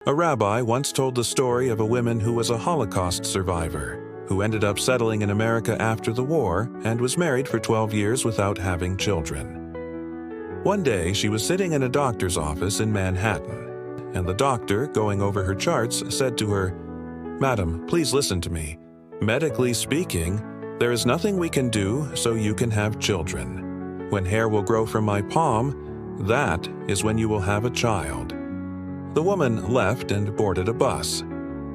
A rabbi once told the story of a woman who was a Holocaust survivor, who ended up settling in America after the war and was married for 12 years without having children. One day, she was sitting in a doctor's office in Manhattan, and the doctor, going over her charts, said to her, "Madam, please listen to me. Medically speaking, there is nothing we can do so you can have children. When hair will grow from my palm, that is when you will have a child." The woman left and boarded a bus.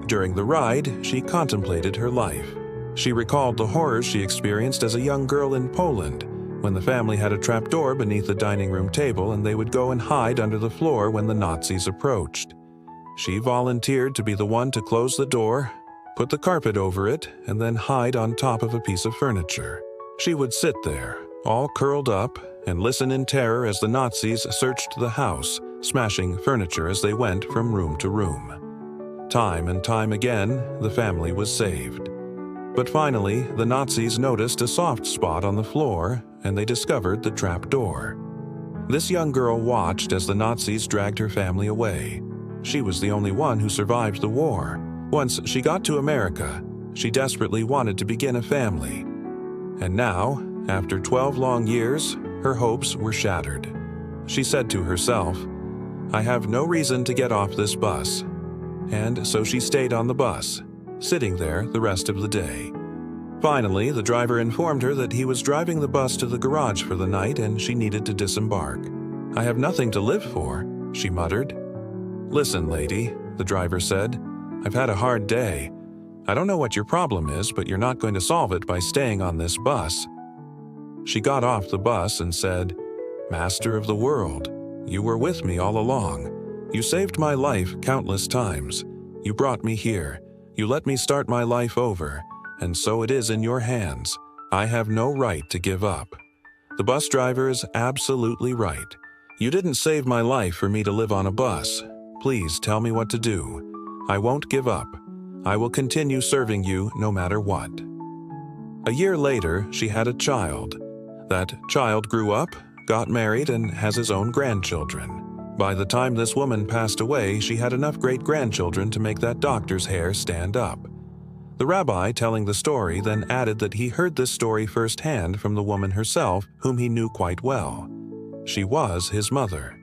During the ride, she contemplated her life. She recalled the horrors she experienced as a young girl in Poland, when the family had a trapdoor beneath the dining room table and they would go and hide under the floor when the Nazis approached. She volunteered to be the one to close the door, put the carpet over it, and then hide on top of a piece of furniture. She would sit there, all curled up, and listen in terror as the Nazis searched the house, smashing furniture as they went from room to room. Time and time again, the family was saved. But finally, the Nazis noticed a soft spot on the floor, and they discovered the trap door. This young girl watched as the Nazis dragged her family away. She was the only one who survived the war. Once she got to America, she desperately wanted to begin a family. And now, after 12 long years, her hopes were shattered. She said to herself, "I have no reason to get off this bus." And so she stayed on the bus, sitting there the rest of the day. Finally, the driver informed her that he was driving the bus to the garage for the night and she needed to disembark. "I have nothing to live for," she muttered. "Listen, lady," the driver said, "I've had a hard day. I don't know what your problem is, but you're not going to solve it by staying on this bus." She got off the bus and said, "Master of the world, you were with me all along. You saved my life countless times. You brought me here. You let me start my life over, and so it is in your hands. I have no right to give up." The bus driver is absolutely right. You didn't save my life for me to live on a bus. Please tell me what to do. I won't give up. I will continue serving you no matter what. A year later, she had a child. That child grew up, got married, and has his own grandchildren. By the time this woman passed away, she had enough great-grandchildren to make that doctor's hair stand up. The rabbi telling the story then added that he heard this story firsthand from the woman herself, whom he knew quite well. She was his mother.